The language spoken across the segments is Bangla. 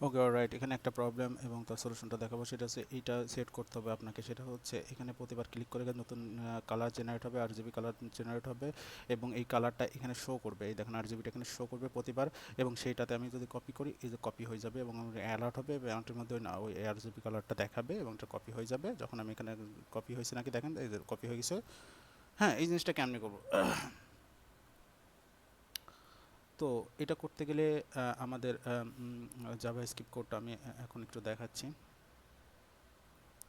ওকে অলরাইট, এখানে একটা প্রবলেম এবং তার সলিউশনটা দেখাবো। সেটা হচ্ছে এইটা সেট করতে হবে আপনাকে। সেটা হচ্ছে এখানে প্রতিবার ক্লিক করে গেলে নতুন কালার জেনারেট হবে, RGB কালার জেনারেট হবে এবং এই কালারটা এখানে শো করবে। এই দেখেন RGBটা এখানে শো করবে প্রতিবার, এবং সেইটাতে আমি যদি কপি করি এই যে কপি হয়ে যাবে এবং আমার অ্যালার্ট হবে এবং অ্যালার্টের মধ্যে ওই RGB কালারটা দেখাবে এবং এটা কপি হয়ে যাবে। যখন আমি এখানে কপি হয়েছে নাকি দেখেন, এই যে কপি হয়ে গেছে। হ্যাঁ, এই জিনিসটা কেমনি করবো? তো এটা করতে গেলে আমাদের জাভাস্ক্রিপ্ট কোডটা আমি এখন একটু দেখাচ্ছি।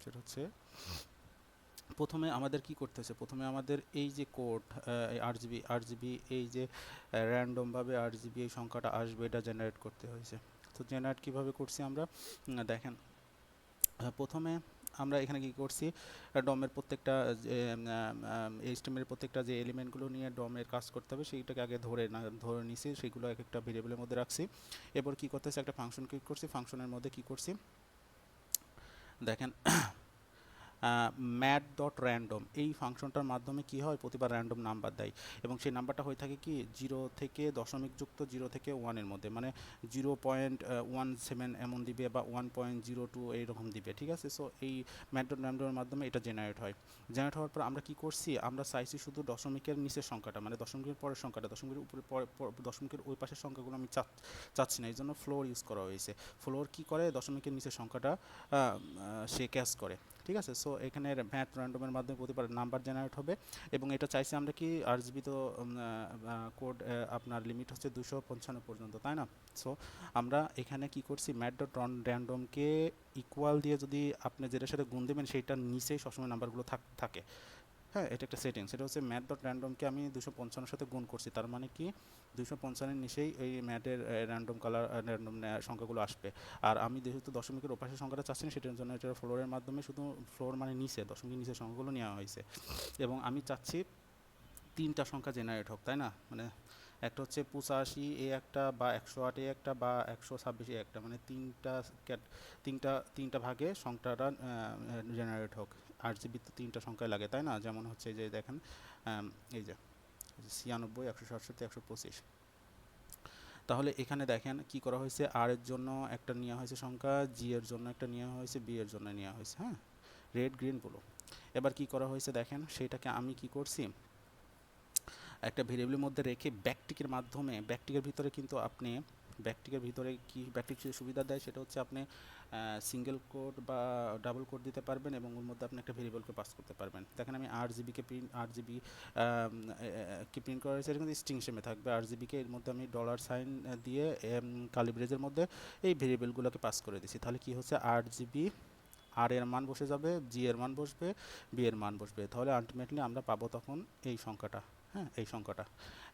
সেটা হচ্ছে প্রথমে আমাদের কি করতে হচ্ছে, প্রথমে আমাদের এই যে কোড এই আরজিবি এই যে র্যান্ডমভাবে আরজিবি এই সংখ্যাটা আসবে এটা জেনারেট করতে হয়েছে। তো জেনারেট কিভাবে করছি আমরা, দেখেন প্রথমে আমরা এখানে কি করছি, ডমের প্রত্যেকটা এইচটিএমএল এর প্রত্যেকটা যে এলিমেন্টগুলো নিয়ে ডমের কাজ করতে হবে সেইটাকে আগে ধরে নিছি, সেগুলো এক একটা ভেরিয়েবলের মধ্যে রাখছি। এরপর কি করতেছি, একটা ফাংশন ক্রিয়েট করছি। ফাংশনের মধ্যে কি করছি দেখেন, ম্যাট ডট র্যান্ডম এই ফাংশনটার মাধ্যমে কি হয়, প্রতিবার র্যান্ডম নাম্বার দেয় এবং সেই নাম্বারটা হয়ে থাকে কি 0 থেকে দশমিক যুক্ত 0 থেকে 1-এর মধ্যে, মানে 0.17 এমন দিবে বা 1.02 এইরকম দিবে, ঠিক আছে। সো এই ম্যাট ডট র্যান্ডমের মাধ্যমে এটা জেনারেট হয়। জেনারেট হওয়ার পর আমরা কি করছি, আমরা চাইছি শুধু দশমিকের নিচের সংখ্যাটা, মানে দশমিকের পরের সংখ্যাটা, দশমিকের উপরে দশমিকের ওই পাশের সংখ্যাগুলো আমি চাচ্ছি না, এই জন্য ফ্লোর ইউজ করা হয়েছে। ফ্লোর কি করে, দশমিকের নিচের সংখ্যাটা সে ক্যাচ করে, ঠিক আছে। সো এখানে ম্যাথ র্যান্ডমের মাধ্যমে প্রতিবার নাম্বার জেনারেট হবে এবং এটা চাইছি আমরা কি আরজিবি তো কোড আপনার লিমিট হচ্ছে 255 পর্যন্ত, তাই না। সো আমরা এখানে কি করছি, ম্যাথ ডট র্যান্ডমকে ইকুয়াল দিয়ে যদি আপনি যেটার সাথে গুণ দেবেন সেইটার নিচেই সবসময় নাম্বারগুলো থাকে। হ্যাঁ, এটা একটা সেটিং। সেটা হচ্ছে ম্যাথ ডট র্যান্ডমকে আমি 255 সাথে গুণ করছি, তার মানে কি 255-এর নিচেই এই ম্যাথের র্যান্ডম কালার র্যান্ডম সংখ্যাগুলো আসবে। আর আমি যেহেতু দশমিকের ওপাশের সংখ্যাটা চাচ্ছি না, সেটার জন্য এটার ফ্লোরের মাধ্যমে শুধু ফ্লোর মানে নিচে দশমিকের নিচের সংখ্যাগুলো নেওয়া হয়েছে এবং আমি চাচ্ছি তিনটা সংখ্যা জেনারেট হোক, তাই না। মানে একটা হচ্ছে 85 এ একটা, বা 108 এ একটা, বা 126 এ একটা, মানে তিনটা ভাগে সংখ্যাটা জেনারেট হোক। RGB তো তিনটা সংখ্যায় লাগে, তাই না। যেমন হচ্ছে যে দেখেন, এই যে 96, 167, 125। তাহলে এখানে দেখেন কি করা হয়েছে, আর এর জন্য একটা নেওয়া হয়েছে সংখ্যা, জি এর জন্য একটা নেওয়া হয়েছে, বি এর জন্য নেওয়া হয়েছে। হ্যাঁ, রেড গ্রিন ব্লু। এবার কি করা হয়েছে দেখেন, সেইটাকে আমি কি করছি, একটা ভেরিয়েবলের মধ্যে রেখে ব্যাকটিকের মাধ্যমে, ব্যাকটিকের ভিতরে কিন্তু আপনি ব্যাকটিকের ভিতরে কি ব্যাকটিক সুবিধা দেয়, সেটা হচ্ছে আপনি সিঙ্গেল কোড বা ডাবল কোড দিতে পারবেন এবং ওর মধ্যে আপনি একটা ভেরিয়েবলকে পাস করতে পারবেন। দেখেন আমি আট জিবি কি প্রিন্ট করা হয়েছে, এটা কিন্তু স্ট্রিং হিসেবে থাকবে। RGBকে এর মধ্যে আমি ডলার সাইন দিয়ে কালি ব্রেজের মধ্যে এই ভেরিয়েবলগুলোকে পাস করে দিছি। তাহলে কি হচ্ছে, 8 GB আর এর মান বসে যাবে, জি এর মান বসবে, বি এর মান বসবে, তাহলে আলটিমেটলি আমরা পাবো তখন এই সংখ্যাটা। হ্যাঁ, এই সংখ্যাটা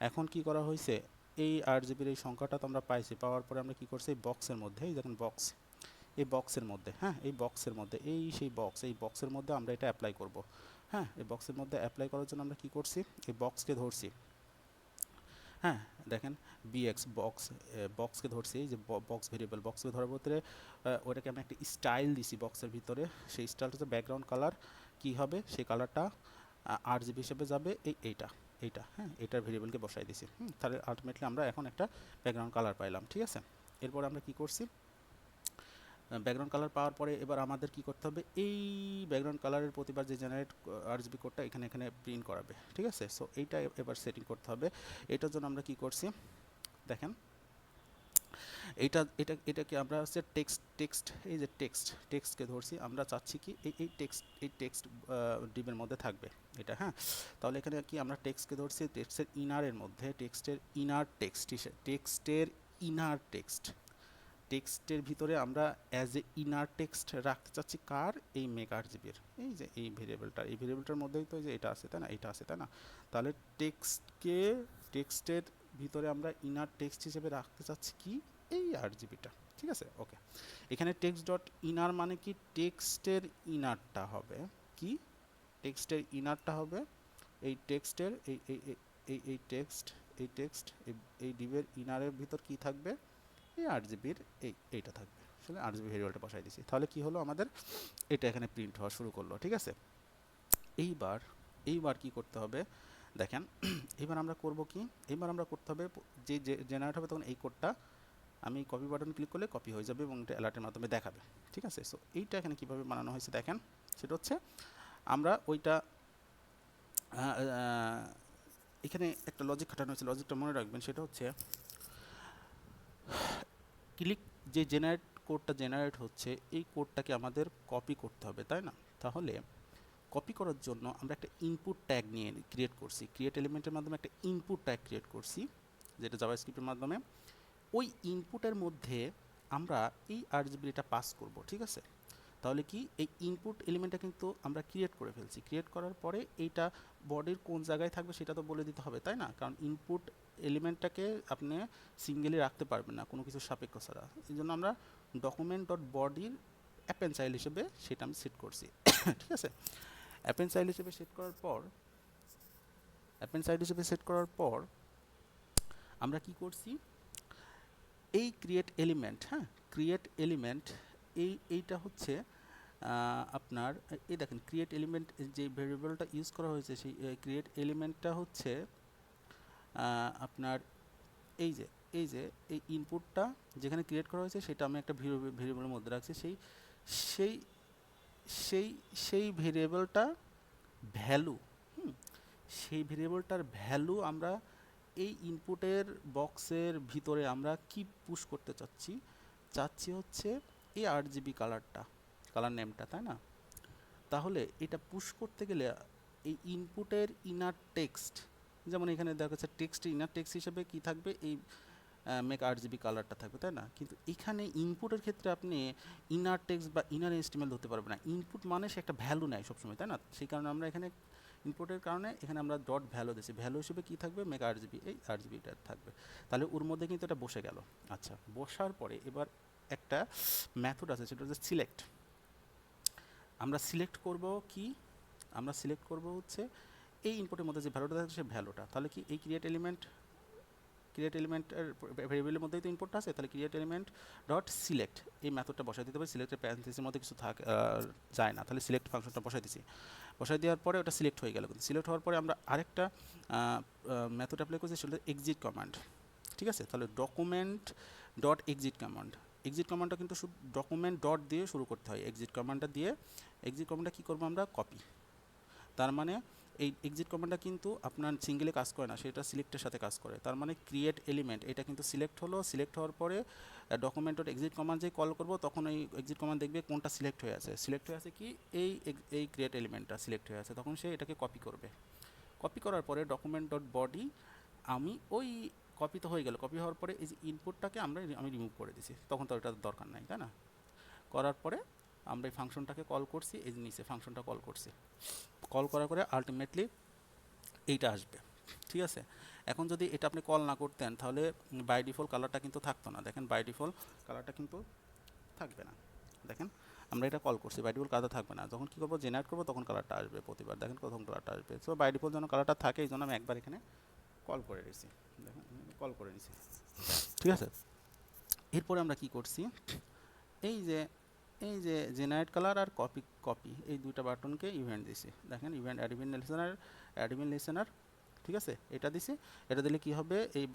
এখন কি করা হয়েছে, এই 8 GB এই সংখ্যাটা তো আমরা পাইছি, পাওয়ার পরে আমরা কি করছি, এই বক্সের মধ্যে, এই দেখেন বক্স, এই বক্সের মধ্যে, হ্যাঁ এই বক্সের মধ্যে, এই সেই বক্স, এই বক্সের মধ্যে আমরা এটা অ্যাপ্লাই করব। হ্যাঁ, এই বক্সের মধ্যে অ্যাপ্লাই করার জন্য আমরা কি করছি, এই বক্সকে ধরছি। হ্যাঁ, দেখেন বক্সকে ধরছি, এই যে বক্স ভেরিয়েবল, বক্সকে ধরার ভিতরে ওটাকে আমি একটা স্টাইল দিছি বক্সের ভিতরে। সেই স্টাইলটা হচ্ছে ব্যাকগ্রাউন্ড কালার, কি হবে সেই কালারটা RGB হিসেবে যাবে এইটা। হ্যাঁ, এটার ভেরিয়েবলকে বসাই দিছি। তাহলে আলটিমেটলি আমরা এখন একটা ব্যাকগ্রাউন্ড কালার পাইলাম, ঠিক আছে। এরপর আমরা কি করছি, ব্যাকগ্রাউন্ড কালার পাওয়ার পরে এবার আমাদের কি করতে হবে, এই ব্যাকগ্রাউন্ড কালারের প্রতিবার যে জেনারেট RGB কোডটা এখানে এখানে প্রিন্ট করাবে, ঠিক আছে। সো এইটা এবার সেটিং করতে হবে। এটার জন্য আমরা কি করছি দেখেন, এটাকে আমরা হচ্ছে টেক্সট এই যে টেক্সটকে ধরছি, আমরা চাচ্ছি কি এই টেক্সট ডিবের মধ্যে থাকবে এটা। হ্যাঁ, তাহলে এখানে কি আমরা টেক্সটকে ধরছি, টেক্সটের ইনারের মধ্যে, টেক্সটের ভিতরে আমরা অ্যাজ এ ইনার টেক্সট রাখতে চাচ্ছি কার, এই মেক RGB-র এই যে এই ভেরিয়েবলটার মধ্যেই তো যে এটা আছে, তাই না, এটা আছে, তাই না। তাহলে টেক্সটের ভিতরে আমরা ইনার টেক্সট হিসেবে রাখতে চাচ্ছি কি, এই RGB-টা, ঠিক আছে। ওকে, এখানে টেক্সট ডট ইনার মানে কি, টেক্সটের ইনারটা হবে কি, টেক্সটের ইনারটা হবে এই টেক্সটের এই এই ডিবের ইনারের ভিতর কি থাকবে, এই 8 GB-র এইটা থাকবে। আসলে 8 GB ভেরিয়েবলটা বসাই দিছি, তাহলে কি হলো আমাদের, এটা এখানে প্রিন্ট হওয়া শুরু করলো, ঠিক আছে। এইবার এইবার কি করতে হবে দেখেন, এবার আমরা করব কি, এবার আমরা করতে হবে যে জেনারেট হবে তখন এই কোডটা আমি কপি বাটন ক্লিক করলে কপি হয়ে যাবে এবং এটা অ্যালার্টের মাধ্যমে দেখাবে। ঠিক আছে, সো এইটা এখানে কীভাবে বানানো হয়েছে দেখেন, সেটা হচ্ছে আমরা ওইটা এখানে একটা লজিক খাটানো হয়েছে, লজিকটা মনে রাখবেন, সেটা হচ্ছে ক্লিক যে জেনারেট কোডটা জেনারেট হচ্ছে এই কোডটাকে আমাদের কপি করতে হবে, তাই না? তাহলে কপি করার জন্য আমরা একটা ইনপুট ট্যাগ নিয়ে ক্রিয়েট করছি, ক্রিয়েট এলিমেন্টের মাধ্যমে একটা ইনপুট ট্যাগ ক্রিয়েট করছি, যেটা জাভাস্ক্রিপ্টের মাধ্যমে। ওই ইনপুটের মধ্যে আমরা এই আরজিবিটা পাস করব, ঠিক আছে? তাহলে কি এই ইনপুট এলিমেন্টটা কিন্তু আমরা ক্রিয়েট করে ফেলছি, ক্রিয়েট করার পরে এইটা বডির কোন জায়গায় থাকবে সেটা তো বলে দিতে হবে, তাই না? কারণ ইনপুট এলিমেন্টটাকে আপনি সিঙ্গেলি রাখতে পারবেন না কোনো কিছু সাপেক্ষ ছাড়া। এই জন্য আমরা ডকুমেন্ট ডট বডির অ্যাপেন্ড চাইল্ড হিসেবে সেটা আমি সেট করছি। ঠিক আছে, অ্যাপেন্ড চাইল্ড হিসেবে সেট করার পর আমরা কি করছি, এই ক্রিয়েট এলিমেন্ট, হ্যাঁ ক্রিয়েট এলিমেন্ট, এইটা হচ্ছে আপনার এই দেখেন ক্রিয়েট এলিমেন্ট যে ভেরিয়েবলটা ইউজ করা হয়েছে সেই ক্রিয়েট এলিমেন্টটা হচ্ছে আপনার এই যে এই ইনপুটটা যেখানে ক্রিয়েট করা হয়েছে সেটা আমি একটা ভেরিয়েবলের মধ্যে রাখছি, সেই সেই সেই ভেরিয়েবলটা ভ্যালু, সেই ভেরিয়েবলটার ভ্যালু আমরা এই ইনপুটের বক্সের ভিতরে আমরা কি পুশ করতে চাচ্ছি হচ্ছে এই আরজিবি কালার নেমটা, তাই না? তাহলে এটা পুশ করতে গেলে এই ইনপুটের ইনার টেক্সট, যেমন এখানে দেখা যাচ্ছে টেক্সট, ইনার টেক্সট হিসেবে কি থাকবে, এই মেক আরজিবি কালারটা থাকবে, তাই না? কিন্তু এখানে ইনপুটের ক্ষেত্রে আপনি ইনার টেক্সট বা ইনার এস্টিমেল ধরতে পারবেন না, ইনপুট মানে সে একটা ভ্যালু নেয় সবসময়, তাই না? সেই কারণে আমরা এখানে ইনপুটের কারণে এখানে আমরা ডট ভ্যালু দিচ্ছি, ভ্যালু হিসেবে কি থাকবে, মেক আরজিবি, এই আরজিবিটা থাকবে। তাহলে ওর মধ্যে কিন্তু এটা বসে গেল। আচ্ছা, বসার পরে এবার একটা মেথড আছে, সেটা হচ্ছে সিলেক্ট। আমরা সিলেক্ট করব কি, আমরা সিলেক্ট করব হচ্ছে এই ইনপুটের মধ্যে যে ভ্যালুটা থাকছে সেই ভ্যালুটা। তাহলে কি এই ক্রিয়েট এলিমেন্টের ভেরিয়েবলের মধ্যেই তো ইনপুটটা আছে, তাহলে ক্রিয়েট এলিমেন্ট ডট সিলেক্ট এই মেথডটা বসাই দিতে হবে। সিলেক্টের প্যারেনথেসিসের মধ্যে কিছু যায় না, তাহলে সিলেক্ট ফাংশনটা বসাই দিছি। বসাই দেওয়ার পরে ওটা সিলেক্ট হয়ে গেল। কিন্তু সিলেক্ট হওয়ার পরে আমরা আরেকটা মেথড অ্যাপ্লাই করছি, সেটা এক্সিট কমান্ড। ঠিক আছে, তাহলে ডকুমেন্ট ডট এক্সিট কমান্ডটা কিন্তু শুধু ডকুমেন্ট ডট দিয়ে শুরু করতে হয়। এক্সিট কমান্ডটা কী করবো আমরা, কপি। তার মানে এই এক্সিট কমান্ডটা কিন্তু আপনার সিঙ্গেলে কাজ করে না, সেটা সিলেক্টের সাথে কাজ করে। তার মানে ক্রিয়েট এলিমেন্ট এটা কিন্তু সিলেক্ট হলো, সিলেক্ট হওয়ার পরে ডকুমেন্ট ডট এক্সিট কমান্ড যে কল করবো তখন এই এক্সিট কমান্ড দেখবে কোনটা সিলেক্ট হয়ে আছে কি এই ক্রিয়েট এলিমেন্টটা সিলেক্ট হয়ে আছে, তখন সে এটাকে কপি করবে। কপি করার পরে ডকুমেন্ট ডট বডি, আমি ওই কপি তো হয়ে গেল, কপি হওয়ার পরে এই যে ইনপুটটাকে আমি রিমুভ করে দিছি, তখন তো ওটার দরকার নাই, তাই না? করার পরে আমরা এই ফাংশনটাকে কল করছি, এই যে নিচে ফাংশনটা কল করছি, কল করার পরে আলটিমেটলি এইটা আসবে। ঠিক আছে, এখন যদি এটা আপনি কল না করতেন তাহলে বাই ডিফল্ট কালারটা কিন্তু থাকতো না। দেখেন বাই ডিফল্ট কালারটা কিন্তু থাকবে না। দেখেন আমরা এটা কল করছি, বাই ডিফল্ট কালারটা থাকবে না। যখন কী করবো, জেনারেট করবো তখন কালারটা আসবে প্রতিবার। দেখেন প্রথম কালারটা আসবে। সো বাই ডিফল্ট যেন কালারটা থাকে এই জন্য আমি একবার এখানে কল করে নিয়েছি। দেখেন কল করে নিয়েছি, ঠিক আছে। এরপরে আমরা কি করছি, এই যে জেনারেট কালার আর কপি এই দুইটা বাটনকে ইভেন্ট দিছি। দেখেন ইভেন্ট অ্যাডমিন লিসেনার, ঠিক আছে, এটা দিছি। এটা দিলে কি হবে, এই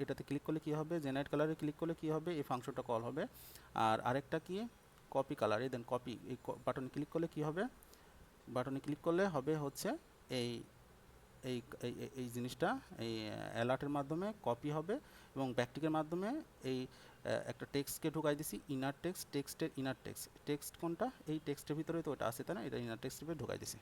এটাতে ক্লিক করলে কি হবে, জেনারেট কালারে ক্লিক করলে কি হবে, এই ফাংশনটা কল হবে। আর আরেকটা কি, কপি কালার, এই দেন কপি, এই বাটনে ক্লিক করলে কি হবে, বাটনে ক্লিক করলে হবে হচ্ছে এই এই এই জিনিসটা এই অ্যালার্টের মাধ্যমে কপি হবে এবং ব্যাকটিকের মাধ্যমে এই একটা টেক্সটকে ঢুকাই দিছি, টেক্সটের ইনার টেক্সট কোনটা, এই টেক্সটের ভিতরে তো ওটা আছে, তাই না? এটা ইনার টেক্সটের ভিতরে ঢুকাই দিছি।